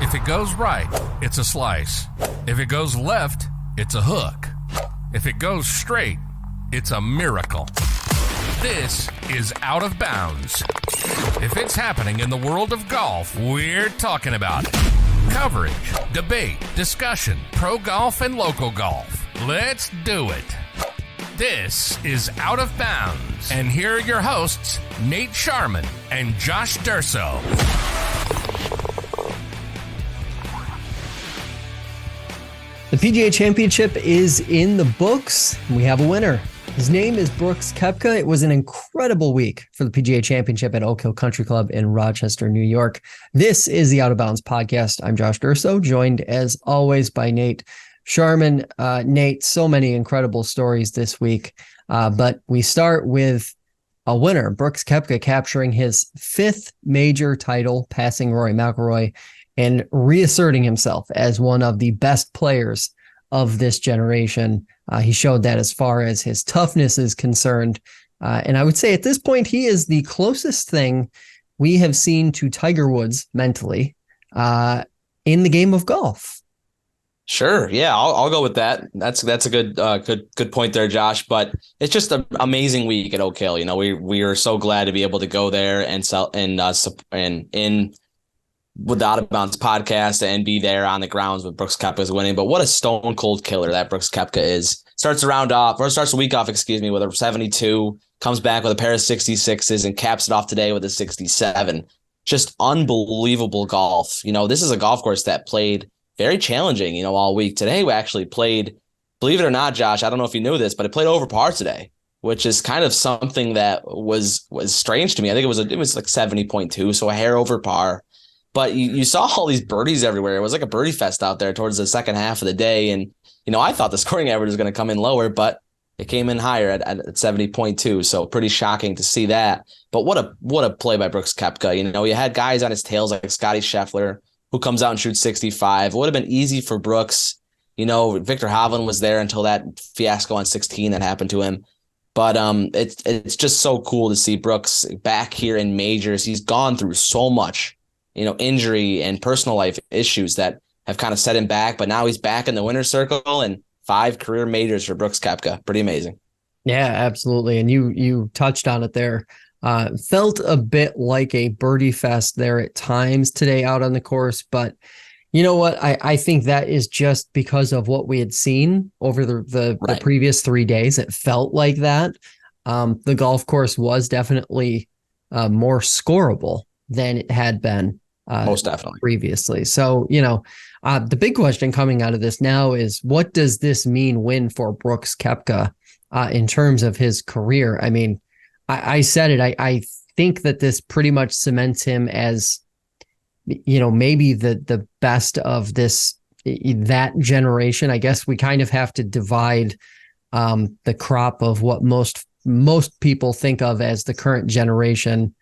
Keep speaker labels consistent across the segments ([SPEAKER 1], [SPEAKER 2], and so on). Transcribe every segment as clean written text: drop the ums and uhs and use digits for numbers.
[SPEAKER 1] If it goes right, it's a slice. If it goes left, it's a hook. If it goes straight, it's a miracle. This is Out of Bounds. If it's happening in the world of golf, we're talking about it. Coverage, debate, discussion, pro golf and local golf. Let's do it. This is Out of Bounds. And here are your hosts, Nate Sharman and Josh Durso.
[SPEAKER 2] The PGA Championship is in the books. We have a winner. His name is Brooks Koepka. It was an incredible week for the PGA Championship at Oak Hill Country Club in Rochester, New York. This is the Out of Bounds podcast. I'm Josh Durso, joined as always by Nate Sharman. Nate, so many incredible stories this week, but we start with a winner, Brooks Koepka, capturing his fifth major title, passing Rory McIlroy, and reasserting himself as one of the best players of this generation. He showed that as far as his toughness is concerned. And I would say at this point, he is the closest thing we have seen to Tiger Woods mentally in the game of golf.
[SPEAKER 3] Sure. Yeah, I'll go with that. That's a good point there, Josh. But it's just an amazing week at Oak Hill. You know, we are so glad to be able to go there and with the Out of Bounds podcast and be there on the grounds with Brooks Koepka is winning. But what a stone cold killer that Brooks Koepka is. Starts the week off, with a 72, comes back with a pair of 66s and caps it off today with a 67. Just unbelievable golf. You know, this is a golf course that played very challenging, all week. Today we actually played, believe it or not, Josh, I don't know if you knew this, but it played over par today, which is kind of something that was strange to me. I think it was like 70.2, so a hair over par. But you saw all these birdies everywhere. It was like a birdie fest out there towards the second half of the day. And, I thought the scoring average was going to come in lower, but it came in higher at 70.2. So pretty shocking to see that. But what a play by Brooks Koepka. You had guys on his tails like Scotty Scheffler, who comes out and shoots 65. It would have been easy for Brooks. Victor Hovland was there until that fiasco on 16 that happened to him. But it's just so cool to see Brooks back here in majors. He's gone through so much, injury and personal life issues that have kind of set him back. But now he's back in the winner's circle and 5 career majors for Brooks Koepka. Pretty amazing. Yeah,
[SPEAKER 2] absolutely. And you touched on it there. Felt a bit like a birdie fest there at times today out on the course. But you know what? I think that is just because of what we had seen over the previous 3 days. It felt like that. The golf course was definitely more scoreable than it had been
[SPEAKER 3] most definitely
[SPEAKER 2] previously. So, the big question coming out of this now is, what does this mean for Brooks Koepka in terms of his career? I mean, I said it. I think that this pretty much cements him as, maybe the best of that generation. I guess we kind of have to divide the crop of what most people think of as the current generation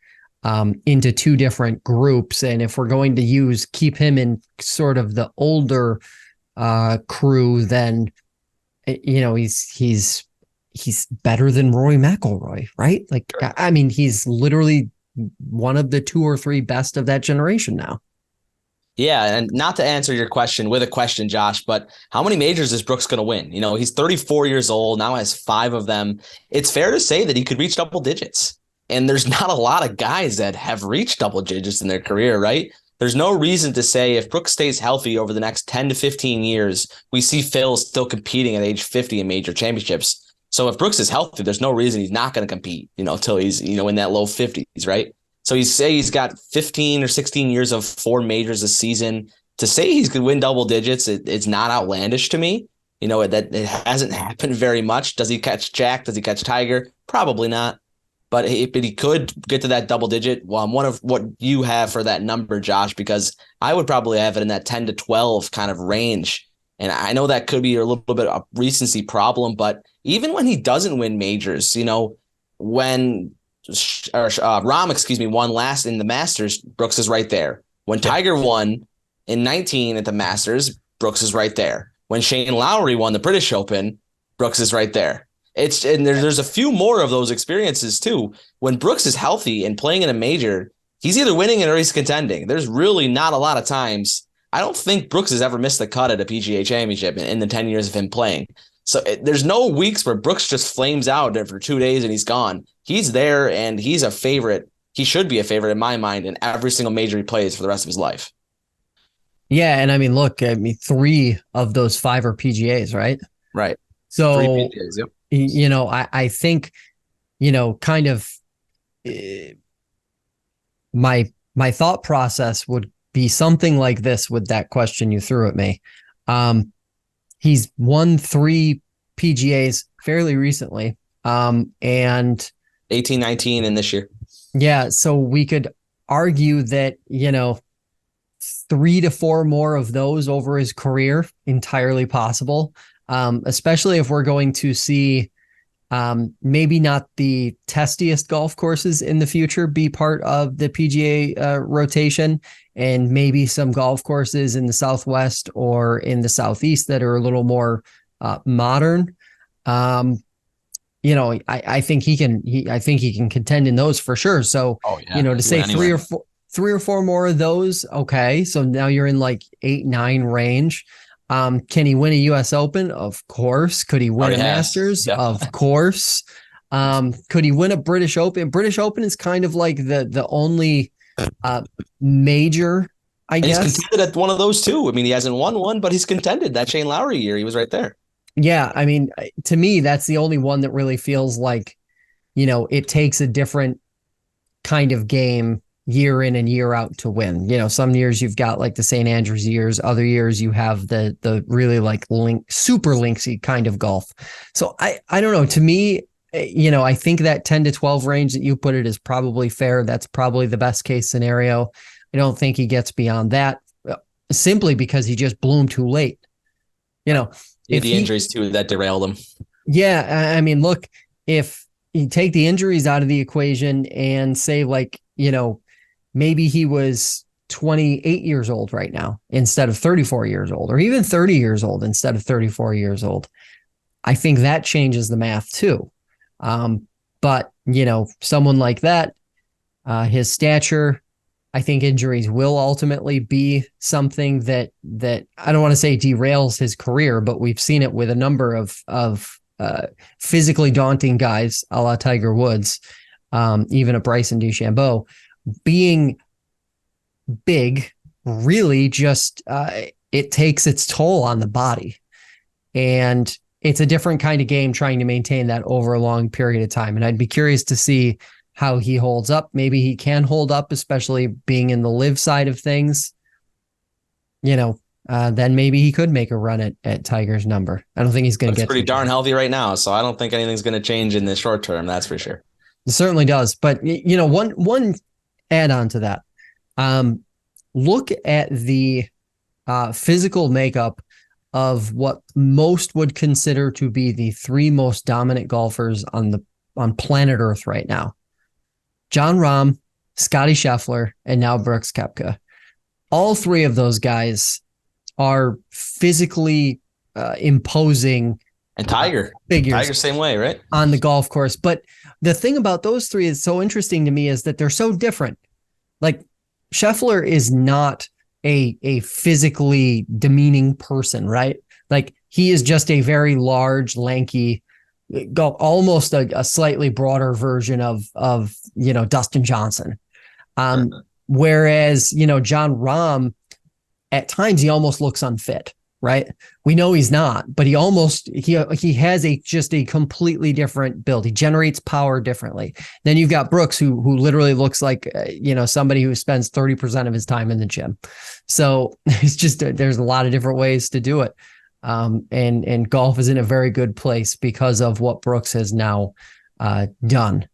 [SPEAKER 2] into two different groups. And if we're going to keep him in sort of the older crew, then, he's better than Rory McIlroy, right? Like, I mean, he's literally one of the 2 or 3 best of that generation now.
[SPEAKER 3] Yeah, and not to answer your question with a question, Josh, but how many majors is Brooks going to win? He's 34 years old, now has 5 of them. It's fair to say that he could reach double digits. And there's not a lot of guys that have reached double digits in their career, right? There's no reason to say if Brooks stays healthy over the next 10 to 15 years, we see Phil still competing at age 50 in major championships. So if Brooks is healthy, there's no reason he's not going to compete, till he's, in that low 50s, right? So he's got 15 or 16 years of 4 majors a season. To say he's going to win double digits, it's not outlandish to me. That it hasn't happened very much. Does he catch Jack? Does he catch Tiger? Probably not. But he could get to that double digit. Well, I'm one of what you have for that number, Josh, because I would probably have it in that 10 to 12 kind of range. And I know that could be a little bit of a recency problem, but even when he doesn't win majors, when Rahm, won last in the Masters, Brooks is right there. When Tiger won in 19 at the Masters, Brooks is right there. When Shane Lowry won the British Open, Brooks is right there. There's a few more of those experiences too. When Brooks is healthy and playing in a major, he's either winning it or he's contending. There's really not a lot of times I don't think Brooks has ever missed the cut at a PGA Championship in the 10 years of him playing. So there's no weeks where Brooks just flames out for 2 days and he's gone. He's there and he's a favorite. He should be a favorite in my mind in every single major he plays for the rest of his life.
[SPEAKER 2] Yeah, and I mean, look, 3 of those 5 are PGAs, right?
[SPEAKER 3] Right.
[SPEAKER 2] So,
[SPEAKER 3] 3 PGAs, yep.
[SPEAKER 2] I think, kind of my thought process would be something like this with that question you threw at me. He's won 3 PGAs fairly recently, and
[SPEAKER 3] 18, 19, and this year.
[SPEAKER 2] Yeah, so we could argue that, 3 to 4 more of those over his career, entirely possible, especially if we're going to see maybe not the testiest golf courses in the future be part of the PGA rotation, and maybe some golf courses in the Southwest or in the Southeast that are a little more modern. I think he can contend in those for sure. So, to say 3 or 4 more of those. Okay. So now you're in like 8, 9 range. Can he win a US Open? Of course. Could he win a Masters? Yeah. Of course. Could he win a British Open? British Open is kind of like the only major, I guess.
[SPEAKER 3] He's contended at one of those too. I mean, he hasn't won one, but he's contended. That Shane Lowry year, he was right there.
[SPEAKER 2] Yeah, I mean, to me, that's the only one that really feels like, it takes a different kind of game year in and year out to win. Some years you've got like the St. Andrews years, other years you have the really like super linksy kind of golf. So I don't know. To me, I think that 10 to 12 range that you put it is probably fair. That's probably the best case scenario. I don't think he gets beyond that simply because he just bloomed too late.
[SPEAKER 3] The injuries too that derailed him.
[SPEAKER 2] Yeah, I mean, look, if you take the injuries out of the equation and say like, maybe he was 28 years old right now instead of 34 years old, or even 30 years old instead of 34 years old. I think that changes the math too. But someone like that, his stature, I think injuries will ultimately be something that I don't want to say derails his career, but we've seen it with a number of physically daunting guys, a la Tiger Woods, even a Bryson DeChambeau, being big. Really, just it takes its toll on the body, and it's a different kind of game trying to maintain that over a long period of time. And I'd be curious to see how he holds up. Maybe he can hold up, especially being in the live side of things. Then maybe he could make a run at Tiger's number. I don't think he's going to get
[SPEAKER 3] pretty darn healthy right now, so I don't think anything's going to change in the short term. That's for sure.
[SPEAKER 2] It certainly does. But one add on to that. Look at the physical makeup of what most would consider to be the 3 most dominant golfers on planet Earth right now. Jon Rahm, Scottie Scheffler, and now Brooks Koepka. All 3 of those guys are physically imposing.
[SPEAKER 3] And Tiger.
[SPEAKER 2] Figures.
[SPEAKER 3] Tiger same way, right?
[SPEAKER 2] On the golf course. But the thing about those 3 is so interesting to me is that they're so different. Like Scheffler is not a physically demeaning person, right? Like he is just a very large, lanky, almost a slightly broader version of Dustin Johnson. Whereas, Jon Rahm, at times he almost looks unfit, right? We know he's not, but he has just a completely different build. He generates power differently. Then you've got Brooks, who literally looks like, somebody who spends 30% of his time in the gym. So it's just, there's a lot of different ways to do it. And golf is in a very good place because of what Brooks has now done.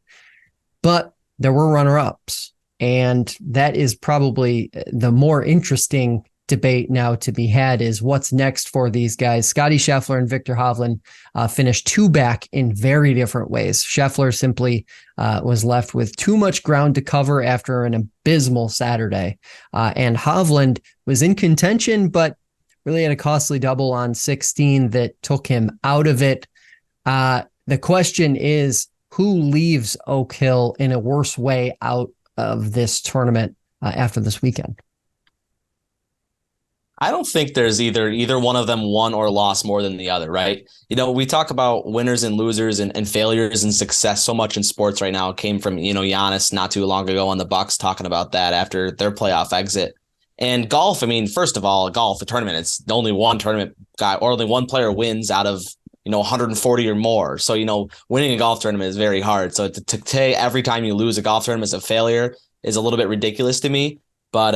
[SPEAKER 2] But there were runner-ups, and that is probably the more interesting debate now to be had is what's next for these guys. Scottie Scheffler and Viktor Hovland finished 2 back in very different ways. Scheffler simply was left with too much ground to cover after an abysmal Saturday. And Hovland was in contention, but really had a costly double on 16 that took him out of it. The question is, who leaves Oak Hill in a worse way out of this tournament after this weekend?
[SPEAKER 3] I don't think there's either one of them won or lost more than the other, right? We talk about winners and losers and failures and success so much in sports right now. It came from, Giannis not too long ago on the Bucks talking about that after their playoff exit. And golf, I mean, first of all, a tournament, it's only one tournament guy or only one player wins out of 140 or more. So, winning a golf tournament is very hard. So to say every time you lose a golf tournament is a failure is a little bit ridiculous to me. But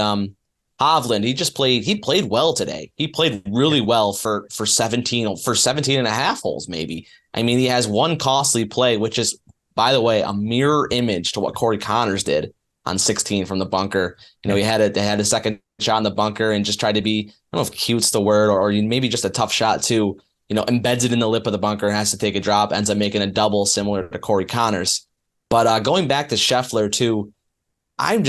[SPEAKER 3] Hovland, he played well today. He played really well for 17 and a half holes, maybe. I mean, he has one costly play, which is, by the way, a mirror image to what Corey Connors did on 16 from the bunker. He had a second shot in the bunker and just tried to be, I don't know if cute's the word, or maybe just a tough shot too, embeds it in the lip of the bunker and has to take a drop, ends up making a double similar to Corey Connors. But going back to Scheffler too, I'm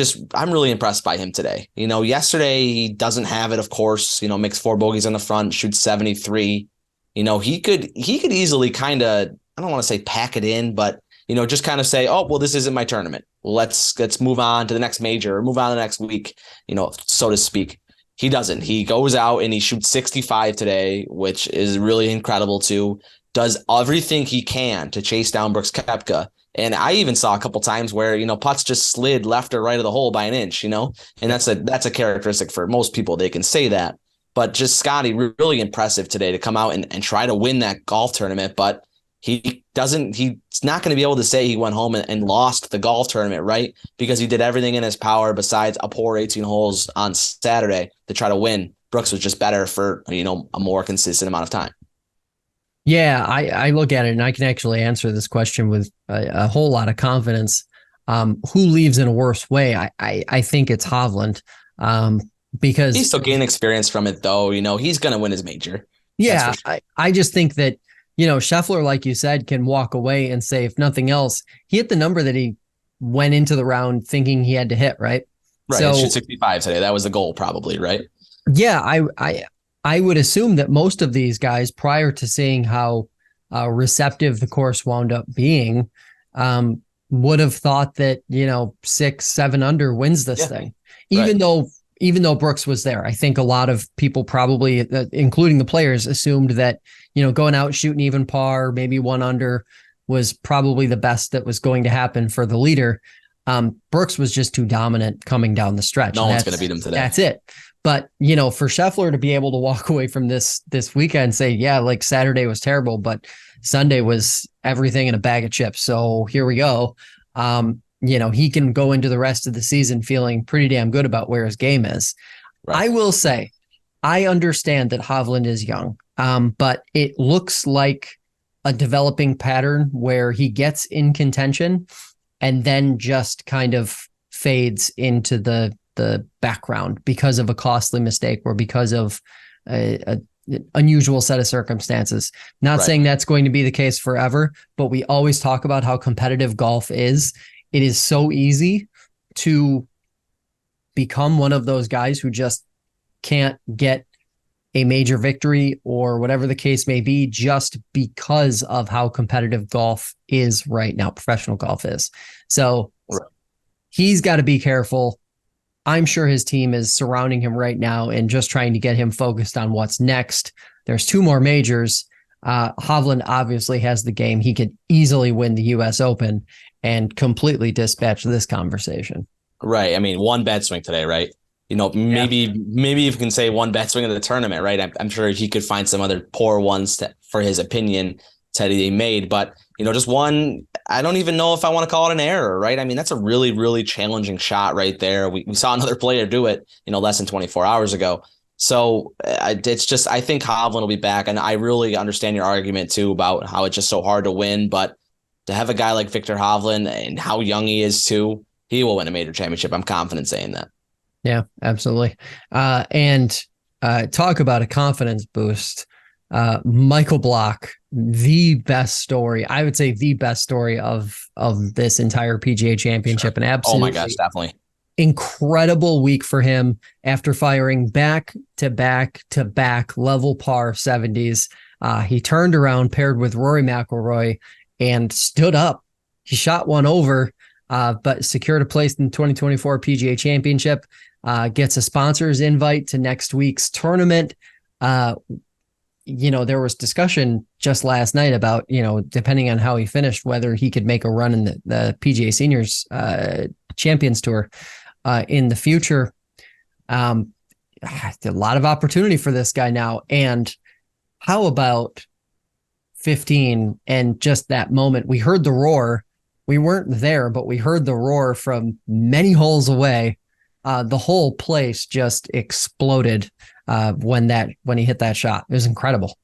[SPEAKER 3] really impressed by him today. Yesterday he doesn't have it, of course, makes 4 bogeys on the front, shoots 73. He could easily kind of, I don't want to say pack it in, but just kind of say, oh, well, this isn't my tournament. Let's move on to the next major or move on to the next week, so to speak. He doesn't. He goes out and he shoots 65 today, which is really incredible too. Does everything he can to chase down Brooks Koepka. And I even saw a couple times where, putts just slid left or right of the hole by an inch, and that's a characteristic for most people. They can say that. But just Scotty, really impressive today to come out and try to win that golf tournament. But he's not going to be able to say he went home and lost the golf tournament, right? Because he did everything in his power besides a poor 18 holes on Saturday to try to win. Brooks was just better for, a more consistent amount of time.
[SPEAKER 2] Yeah, I look at it and I can actually answer this question with a whole lot of confidence. Who leaves in a worse way? I think it's Hovland, because
[SPEAKER 3] he's still gaining experience from it, though. He's going to win his major.
[SPEAKER 2] Yeah, sure. I just think that, Scheffler, like you said, can walk away and say, if nothing else, he hit the number that he went into the round thinking he had to hit, right?
[SPEAKER 3] Right, so, he shoot 65 today. That was the goal, probably, right?
[SPEAKER 2] Yeah, I would assume that most of these guys, prior to seeing how receptive the course wound up being, would have thought that 6-7 under wins this thing, even though Brooks was there. I think a lot of people probably, including the players, assumed that going out shooting even par, maybe 1 under, was probably the best that was going to happen for the leader. Brooks was just too dominant coming down the stretch.
[SPEAKER 3] No one's going to beat him today.
[SPEAKER 2] That's it. But, for Scheffler to be able to walk away from this weekend and say, yeah, like Saturday was terrible, but Sunday was everything in a bag of chips. So here we go. He can go into the rest of the season feeling pretty damn good about where his game is. Right. I will say, I understand that Hovland is young, but it looks like a developing pattern where he gets in contention and then just kind of fades into the background because of a costly mistake or because of a unusual set of circumstances. Not saying that's going to be the case forever, but we always talk about how competitive golf is. It is so easy to become one of those guys who just can't get a major victory or whatever the case may be, just because of how competitive golf is right now, professional golf is. So he's got to be careful. I'm sure his team is surrounding him right now and just trying to get him focused on what's next. There's 2 more majors. Hovland obviously has the game. He could easily win the U.S. Open and completely dispatch this conversation.
[SPEAKER 3] Right. I mean, 1 bad swing today, right? Maybe you can say 1 bad swing of the tournament, right? I'm sure he could find some other poor ones for his opinion that he made, but just 1, I don't even know if I want to call it an error, right? I mean, that's a really, really challenging shot right there. We saw another player do it, less than 24 hours ago. So it's just, I think Hovland will be back, and I really understand your argument too about how it's just so hard to win, but to have a guy like Viktor Hovland and how young he is too, he will win a major championship. I'm confident saying that.
[SPEAKER 2] Yeah, absolutely. And talk about a confidence boost. Micheal Block, the best story, I would say the best story of this entire PGA Championship. Sure. And absolutely,
[SPEAKER 3] oh my gosh, definitely
[SPEAKER 2] incredible week for him after firing back to back level par 70s. He turned around, paired with Rory McIlroy, and stood up. He shot 1 over, but secured a place in the 2024 PGA Championship. gets a sponsor's invite to next week's tournament. There was discussion just last night about, depending on how he finished, whether he could make a run in the PGA Seniors Champions Tour in the future. A lot of opportunity for this guy now. And how about 15 and just that moment? We heard the roar. We weren't there, but we heard the roar from many holes away. The whole place just exploded when he hit that shot. It was incredible.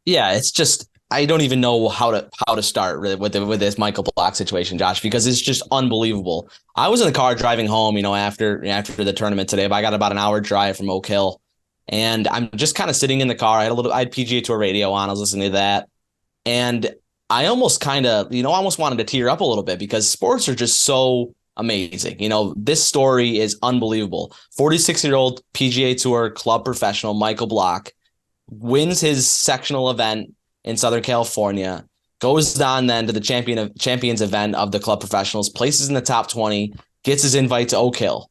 [SPEAKER 2] Yeah,
[SPEAKER 3] it's just, I don't even know how to start really with this Micheal Block situation, Josh, because it's just unbelievable. I was in the car driving home, after the tournament today, but I got about an hour drive from Oak Hill, and I'm just kind of sitting in the car. I had PGA Tour radio on. I was listening to that, and I almost almost wanted to tear up a little bit because sports are just so amazing. This story is unbelievable. 46-year-old PGA Tour club professional Micheal Block wins his sectional event in Southern California, goes on then to the champions event of the club professionals, places in the top 20, gets his invite to Oak Hill.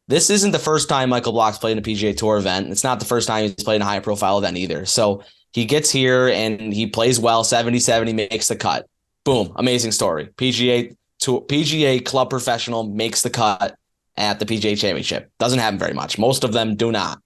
[SPEAKER 3] This isn't the first time Micheal Block's played in a PGA Tour event. It's not the first time he's played in a high-profile event either. So he gets here and he plays well, 70-70, makes the cut. Boom, amazing story. PGA club professional makes the cut at the PGA Championship. Doesn't happen very much. Most of them do not.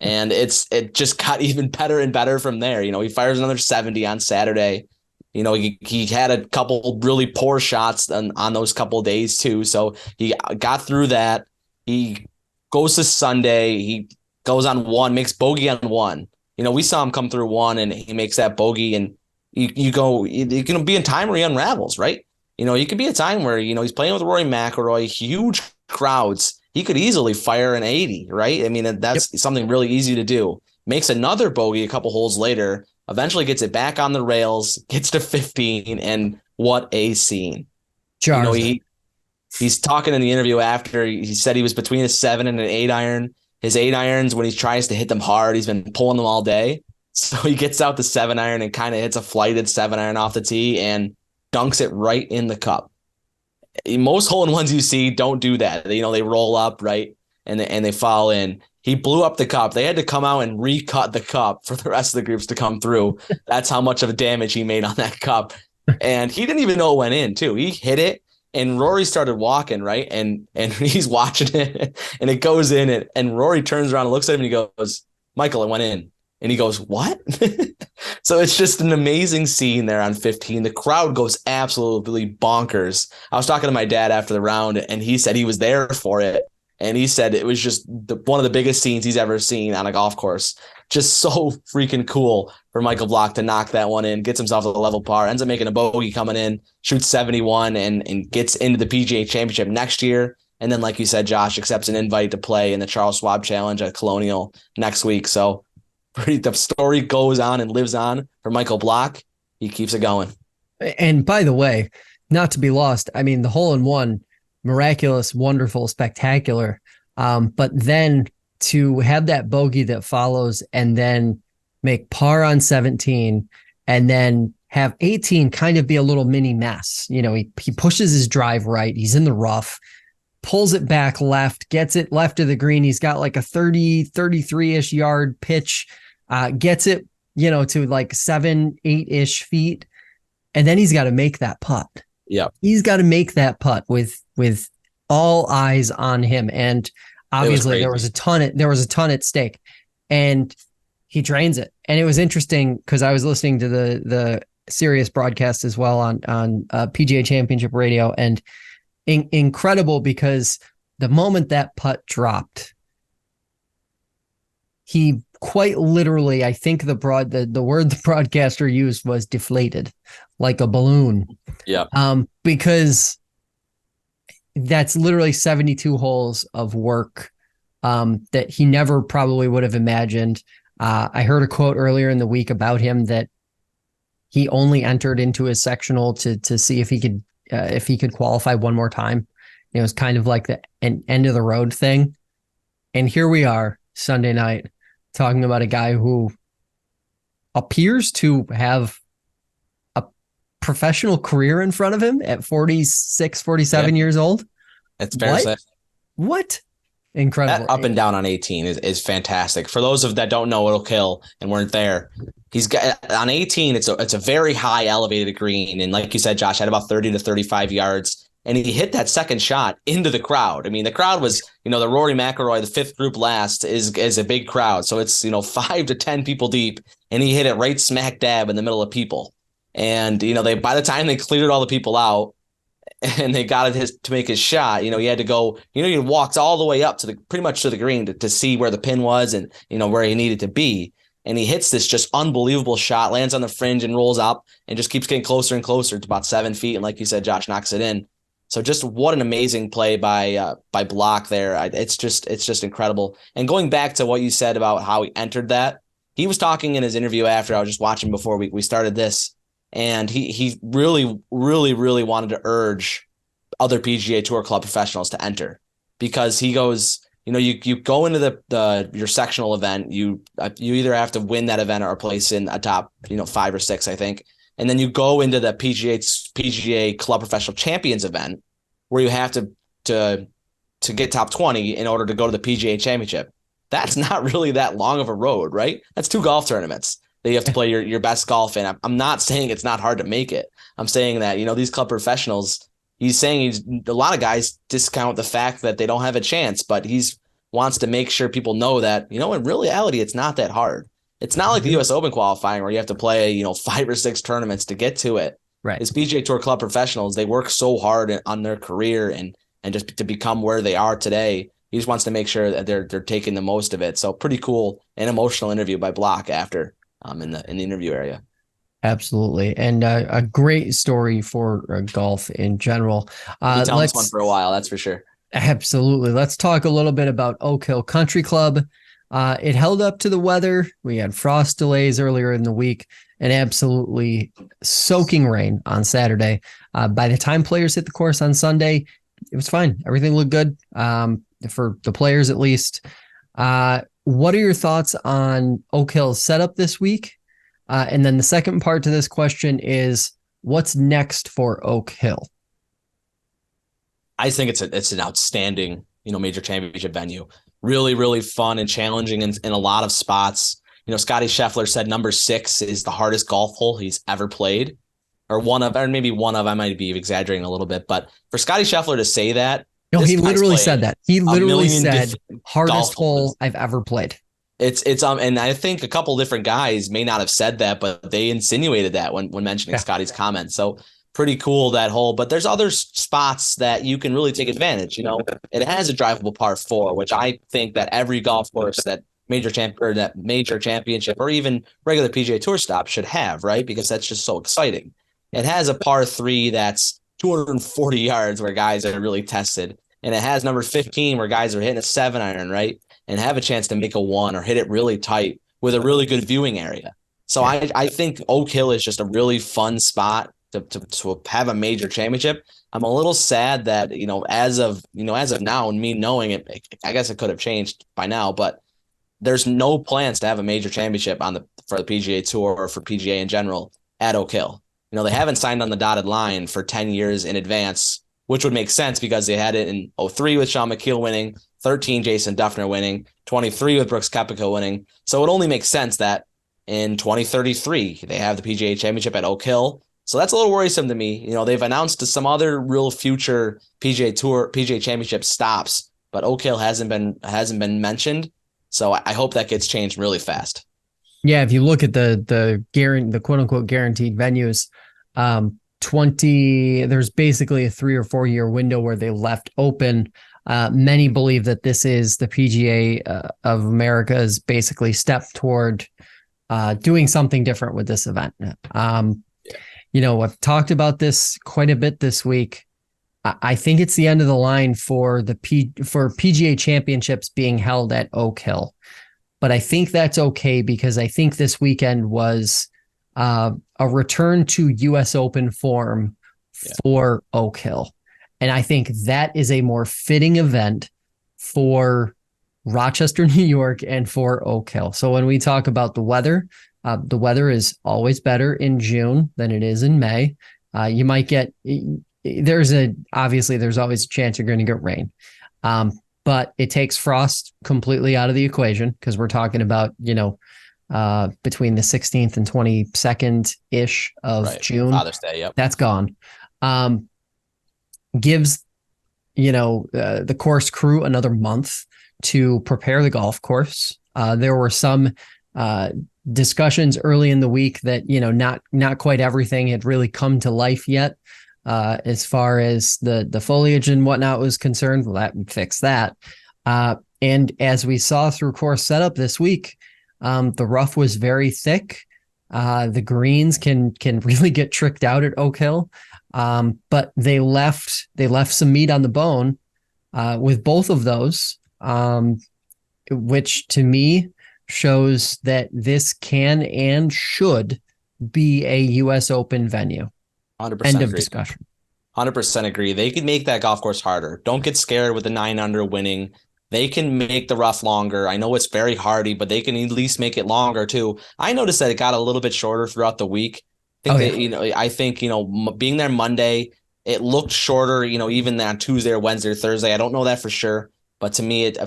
[SPEAKER 3] And it just got even better and better from there. He fires another 70 on Saturday. He had a couple really poor shots on those couple of days too. So he got through that. He goes to Sunday. He goes on one, makes bogey on one. We saw him come through one and he makes that bogey, and you can be in time where he unravels, right? You could be a time where, he's playing with Rory McIlroy, huge crowds. He could easily fire an 80, right? I mean, that's something really easy to do. Makes another bogey a couple holes later, eventually gets it back on the rails, gets to 15, and what a scene. He's talking in the interview after. He said he was between a 7 and an 8 iron. His 8 irons, when he tries to hit them hard, he's been pulling them all day. So he gets out the 7 iron and kind of hits a flighted 7 iron off the tee and dunks it right in the cup. Most hole-in-ones you see don't do that. They roll up, right, and they fall in. He blew up the cup. They had to come out and recut the cup for the rest of the groups to come through. That's how much of a damage he made on that cup. And he didn't even know it went in, too. He hit it, and Rory started walking, right, and he's watching it, and it goes in, and Rory turns around and looks at him, and he goes, "Michael, it went in." And he goes, "What?" So it's just an amazing scene there on 15. The crowd goes absolutely bonkers. I was talking to my dad after the round, and he said he was there for it. And he said it was just one of the biggest scenes he's ever seen on a golf course. Just so freaking cool for Micheal Block to knock that one in, gets himself to the level par, ends up making a bogey coming in, shoots 71, and gets into the PGA Championship next year. And then, like you said, Josh, accepts an invite to play in the Charles Schwab Challenge at Colonial next week. So the story goes on and lives on for Micheal Block. He keeps it going.
[SPEAKER 2] And by the way, not to be lost, I mean, the hole-in-one, miraculous, wonderful, spectacular. But then to have that bogey that follows and then make par on 17 and then have 18 kind of be a little mini mess. He pushes his drive right. He's in the rough, pulls it back left, gets it left of the green. He's got like a 33-ish yard pitch, gets it, to like 7-8-ish feet. And then he's got to make that putt.
[SPEAKER 3] Yeah.
[SPEAKER 2] He's got to make that putt with all eyes on him. And obviously there was a ton at stake, and he drains it. And it was interesting because I was listening to the Sirius broadcast as well on PGA Championship radio, and incredible because the moment that putt dropped, he quite literally, I think the word the broadcaster used was deflated like a balloon.
[SPEAKER 3] Yeah.
[SPEAKER 2] Because that's literally 72 holes of work that he never probably would have imagined. I heard a quote earlier in the week about him that he only entered into his sectional to see if he could qualify one more time. It was kind of like an end of the road thing. And here we are Sunday night talking about a guy who appears to have a professional career in front of him at 46, 47 years old.
[SPEAKER 3] It's fair to say.
[SPEAKER 2] What? Incredible.
[SPEAKER 3] That up and down on 18 is fantastic. For those of that don't know Oak Hill and weren't there, he's got on 18. It's a very high elevated green, and like you said, Josh had about 30 to 35 yards, and he hit that second shot into the crowd. I mean, the crowd was, the Rory McIlroy, the fifth group last, is a big crowd, so it's 5 to 10 people deep, and he hit it right smack dab in the middle of people, and they by the time they cleared all the people out, and they got it to make his shot, he had to go, he walked all the way up to pretty much to the green to see where the pin was and, where he needed to be. And he hits this just unbelievable shot, lands on the fringe and rolls up and just keeps getting closer and closer to about 7 feet. And like you said, Josh knocks it in. So just what an amazing play by Block there. It's just incredible. And going back to what you said about how he entered that, he was talking in his interview after. I was just watching before we started this. And he really, really, really wanted to urge other PGA Tour club professionals to enter, because he goes, you go into your sectional event, you either have to win that event or place in a top 5 or 6, I think, and then you go into the PGA Club Professional Champions event where you have to get top 20 in order to go to the PGA Championship. That's not really that long of a road, right? That's 2 golf tournaments that you have to play your best golf in. I'm not saying it's not hard to make it. I'm saying that, these club professionals, he's saying a lot of guys discount the fact that they don't have a chance, but wants to make sure people know that, in reality, it's not that hard. It's not like the US Open qualifying where you have to play, 5 or 6 tournaments to get to it.
[SPEAKER 2] Right.
[SPEAKER 3] As PGA Tour club professionals, they work so hard on their career and just to become where they are today. He just wants to make sure that they're taking the most of it. So pretty cool and emotional interview by Block after. In the interview area.
[SPEAKER 2] Absolutely. And a great story for golf in general.
[SPEAKER 3] You tell this one for a while, that's for sure.
[SPEAKER 2] Absolutely. Let's talk a little bit about Oak Hill Country Club. It held up to the weather. We had frost delays earlier in the week and absolutely soaking rain on Saturday. By the time players hit the course on Sunday, it was fine. Everything looked good for the players, at least. What are your thoughts on Oak Hill's setup this week? And then the second part to this question is, what's next for Oak Hill?
[SPEAKER 3] I think it's an outstanding, major championship venue. Really, really fun and challenging in a lot of spots. Scotty Scheffler said number 6 is the hardest golf hole he's ever played, or maybe one of. I might be exaggerating a little bit, but for Scotty Scheffler to say that.
[SPEAKER 2] No, he literally said that. He literally said hardest hole I've ever played.
[SPEAKER 3] It's and I think a couple different guys may not have said that, but they insinuated that when mentioning Scotty's comments. So pretty cool, that hole. But there's other spots that you can really take advantage. It has a drivable par 4, which I think that every golf course that major championship or even regular PGA Tour stop should have, right? Because that's just so exciting. It has a par 3 that's 240 yards where guys are really tested. And it has number 15 where guys are hitting a 7-iron, right? And have a chance to make a 1 or hit it really tight with a really good viewing area. So I think Oak Hill is just a really fun spot to have a major championship. I'm a little sad that, as of now, and me knowing it, I guess it could have changed by now, but there's no plans to have a major championship for the PGA Tour or for PGA in general at Oak Hill. They haven't signed on the dotted line for 10 years in advance, which would make sense because they had it in 03 with Sean McKeel winning, 13 Jason Duffner winning, 23 with Brooks Koepka winning. So it only makes sense that in 2033 they have the PGA Championship at Oak Hill. So that's a little worrisome to me. They've announced some other real future PGA Championship stops, but Oak Hill hasn't been mentioned. So I hope that gets changed really fast.
[SPEAKER 2] Yeah, if you look at the quote unquote guaranteed venues, there's basically a 3 or 4 year window where they left open. Many believe that this is the PGA of America's basically step toward doing something different with this event. I've talked about this quite a bit this week. I think it's the end of the line for for PGA championships being held at Oak Hill. But I think that's okay because I think this weekend was a return to US Open form for Oak Hill. And I think that is a more fitting event for Rochester, New York, and for Oak Hill. So when we talk about the weather is always better in June than it is in May. You might get, there's always a chance you're going to get rain. but it takes frost completely out of the equation because we're talking about, between the 16th and 22nd ish of June.
[SPEAKER 3] Father's Day. Yep.
[SPEAKER 2] That's gone. Gives, the course crew another month to prepare the golf course. There were some discussions early in the week that, not quite everything had really come to life yet. As far as the foliage and whatnot was concerned, well, that would fix that. And as we saw through course setup this week, the rough was very thick. The greens can really get tricked out at Oak Hill. But they left some meat on the bone with both of those, which to me shows that this can and should be a U.S. Open venue.
[SPEAKER 3] 100%
[SPEAKER 2] End of
[SPEAKER 3] agree.
[SPEAKER 2] discussion.
[SPEAKER 3] 100% agree. They could make that golf course harder. Don't get scared with the 9 under winning. They can make the rough longer. I know it's very hardy, but they can at least make it longer too. I noticed that it got a little bit shorter throughout the week. I think, being there Monday, it looked shorter, even on Tuesday or Wednesday or Thursday. I don't know that for sure, but to me, it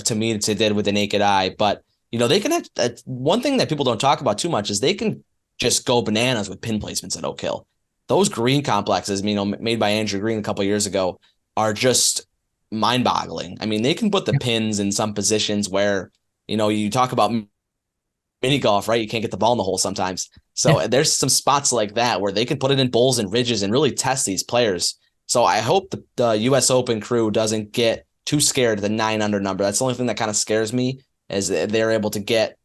[SPEAKER 3] did with the naked eye. But, they can have, one thing that people don't talk about too much is they can just go bananas with pin placements at Oak Hill. Those green complexes, made by Andrew Green a couple of years ago, are just mind-boggling. I mean, they can put the pins in some positions where, you talk about mini golf, right? You can't get the ball in the hole sometimes. So there's some spots like that where they can put it in bowls and ridges and really test these players. So I hope the U.S. Open crew doesn't get too scared of the 9 under number. That's the only thing that kind of scares me, is they're able to get,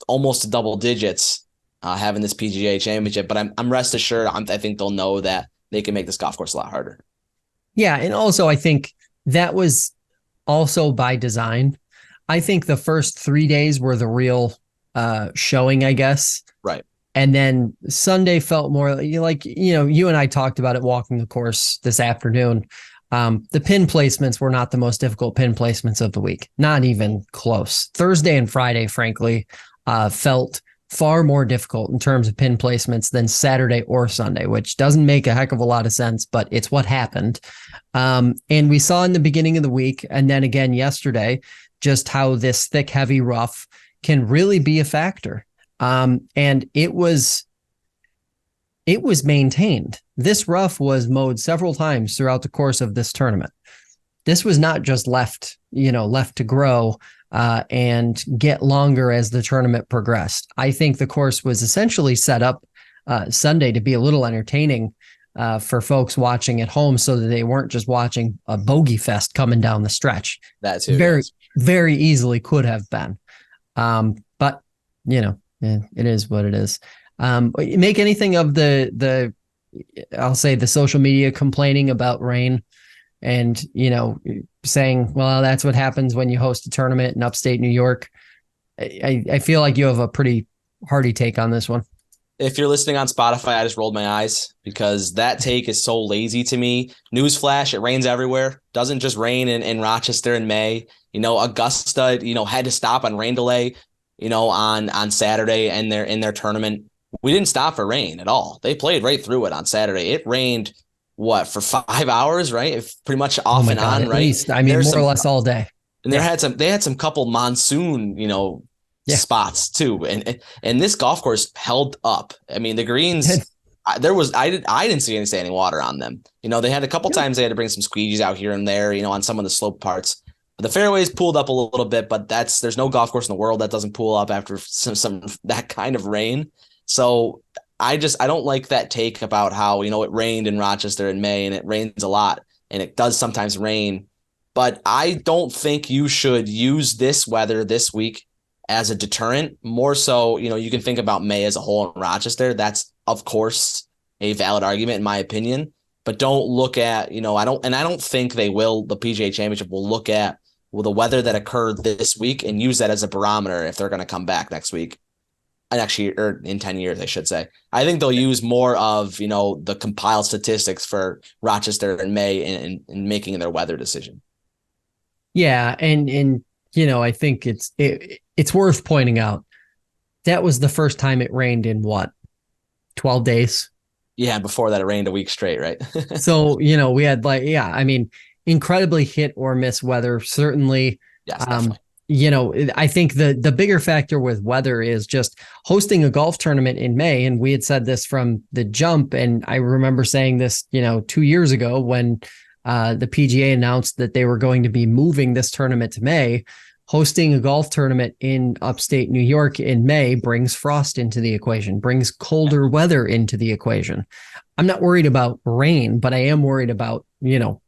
[SPEAKER 3] almost to double digits having this PGA Championship. But I'm rest assured, I think they'll know that they can make this golf course a lot harder.
[SPEAKER 2] Yeah, and also I think that was also by design. I think the first 3 days were the real showing, I guess.
[SPEAKER 3] Right.
[SPEAKER 2] And then Sunday felt more like, you and I talked about it walking the course this afternoon. The pin placements were not the most difficult pin placements of the week, not even close. Thursday and Friday, frankly, felt far more difficult in terms of pin placements than Saturday or Sunday, which doesn't make a heck of a lot of sense, but it's what happened. And we saw in the beginning of the week, and then again yesterday, just how this thick, heavy rough can really be a factor. And it was maintained. This rough was mowed several times throughout the course of this tournament. This was not just left to grow and get longer as the tournament progressed. I think the course was essentially set up Sunday to be a little entertaining for folks watching at home, so that they weren't just watching a bogey fest coming down the stretch.
[SPEAKER 3] That too.
[SPEAKER 2] Very easily could have been. But it is what it is. Make anything of the I'll say the social media complaining about rain and, saying, well, that's what happens when you host a tournament in upstate New York. I feel like you have a pretty hearty take on this one.
[SPEAKER 3] If you're listening on Spotify, I just rolled my eyes because that take is so lazy to me. Newsflash, it rains everywhere. Doesn't just rain in Rochester in May. Augusta, had to stop on rain delay, on Saturday and in their tournament. We didn't stop for rain at all. They played right through it on Saturday. It rained for 5 hours, right? If pretty much off and on, right?
[SPEAKER 2] Least. More or less all day.
[SPEAKER 3] And they had some couple monsoon, spots too. And this golf course held up. The greens, I didn't see any standing water on them. They had a couple times they had to bring some squeegees out here and there, on some of the slope parts. But the fairways pooled up a little bit, but there's no golf course in the world that doesn't pool up after some that kind of rain. So I don't like that take about how, it rained in Rochester in May, and it rains a lot, and it does sometimes rain. But I don't think you should use this weather this week as a deterrent. More so, you can think about May as a whole in Rochester. That's, of course, a valid argument in my opinion. But don't look at, I don't think the PGA Championship will look at the weather that occurred this week and use that as a barometer if they're going to come back next week. Next year, or in 10 years, I should say. I think they'll use more of, the compiled statistics for Rochester in May in making their weather decision.
[SPEAKER 2] Yeah. And I think it's worth pointing out that was the first time it rained in 12 days.
[SPEAKER 3] Yeah. Before that, it rained a week straight, right?
[SPEAKER 2] So, we had incredibly hit or miss weather. Certainly,
[SPEAKER 3] Yes, definitely.
[SPEAKER 2] I think the bigger factor with weather is just hosting a golf tournament in May. And we had said this from the jump. And I remember saying this, 2 years ago when the PGA announced that they were going to be moving this tournament to May. Hosting a golf tournament in upstate New York in May brings frost into the equation, brings colder weather into the equation. I'm not worried about rain, but I am worried about,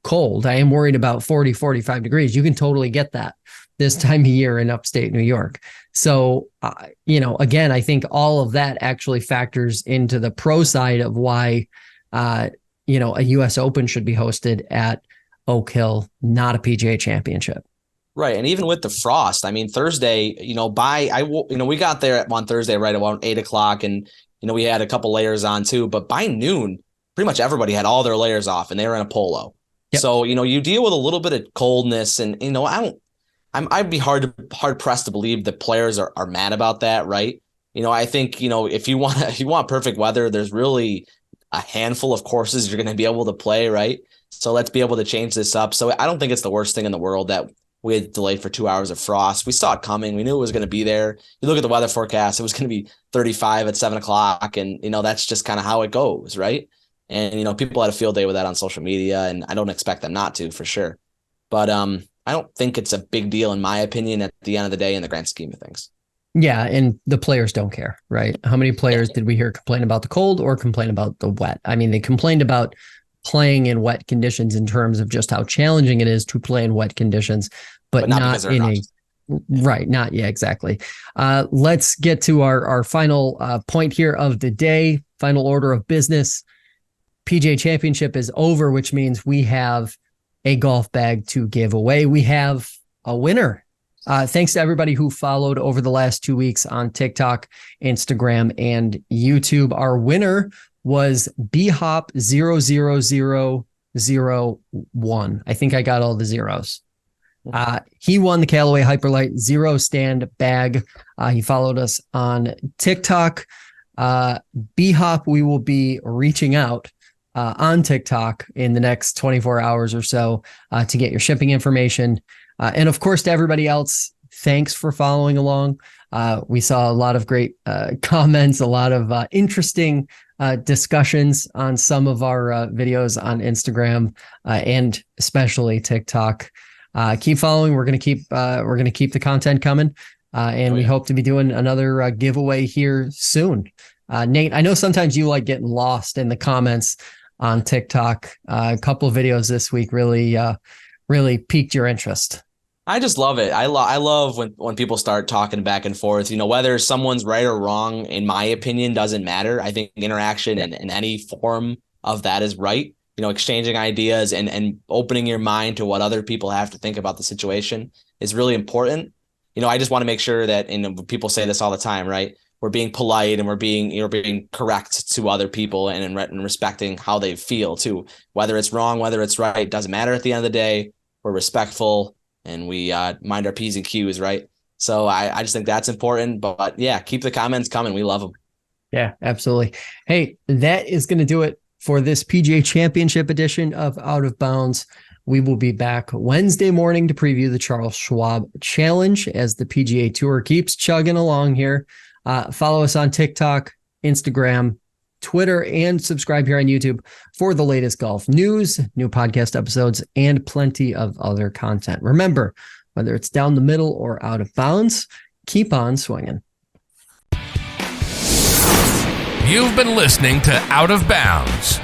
[SPEAKER 2] cold. I am worried about 40, 45 degrees. You can totally get that this time of year in upstate New York. So, again, I think all of that actually factors into the pro side of why, a U.S. Open should be hosted at Oak Hill, not a PGA Championship.
[SPEAKER 3] Right. And even with the frost, I mean, Thursday, we got there on Thursday right around 8:00 and, we had a couple layers on too, but by noon, pretty much everybody had all their layers off and they were in a polo. Yep. So, you deal with a little bit of coldness and, I'd be hard pressed to believe that players are mad about that. Right. I think, if you want perfect weather, there's really a handful of courses you're going to be able to play. Right. So let's be able to change this up. So I don't think it's the worst thing in the world that we had delayed for 2 hours of frost. We saw it coming. We knew it was going to be there. You look at the weather forecast, it was going to be 35 at 7:00. And, that's just kind of how it goes. Right. And, people had a field day with that on social media, and I don't expect them not to, for sure. But I don't think it's a big deal, in my opinion, at the end of the day, in the grand scheme of things.
[SPEAKER 2] Yeah. And the players don't care, right? How many players did we hear complain about the cold or complain about the wet? I mean, they complained about playing in wet conditions in terms of just how challenging it is to play in wet conditions, but not in a right. Not yeah, exactly. Let's get to our final point here of the day. Final order of business. PGA Championship is over, which means we have a golf bag to give away. We have a winner. Thanks to everybody who followed over the last 2 weeks on TikTok, Instagram, and YouTube. Our winner was BHOP00001. I think I got all the zeros. He won the Callaway Hyperlight Zero Stand bag. He followed us on TikTok. BHOP, we will be reaching out on TikTok in the next 24 hours or so to get your shipping information. And of course, to everybody else, thanks for following along. We saw a lot of great comments, a lot of interesting discussions on some of our videos on Instagram and especially TikTok. Keep following. We're going to keep the content coming, and we hope to be doing another giveaway here soon. Nate, I know sometimes you like getting lost in the comments on TikTok. A couple of videos this week really piqued your interest.
[SPEAKER 3] I just love it. I love when people start talking back and forth. Whether someone's right or wrong, in my opinion, doesn't matter. I think interaction and any form of that is right. Exchanging ideas and opening your mind to what other people have to think about the situation is really important. I just want to make sure that, people say this all the time, right? We're being polite and we're being correct to other people and respecting how they feel too. Whether it's wrong, whether it's right, doesn't matter at the end of the day. We're respectful and we mind our P's and Q's, right? So I just think that's important. But yeah, keep the comments coming. We love them. Yeah,
[SPEAKER 2] absolutely. Hey, that is going to do it for this PGA Championship edition of Out of Bounds. We will be back Wednesday morning to preview the Charles Schwab Challenge as the PGA Tour keeps chugging along here. Follow us on TikTok, Instagram, Twitter, and subscribe here on YouTube for the latest golf news, new podcast episodes, and plenty of other content. Remember, whether it's down the middle or out of bounds, keep on swinging.
[SPEAKER 1] You've been listening to Out of Bounds.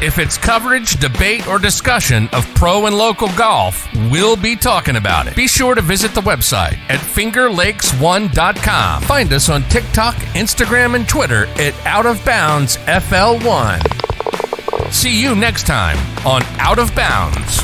[SPEAKER 1] If it's coverage, debate, or discussion of pro and local golf, we'll be talking about it. Be sure to visit the website at fingerlakes1.com. Find us on TikTok, Instagram, and Twitter at OutOfBoundsFL1. See you next time on Out of Bounds.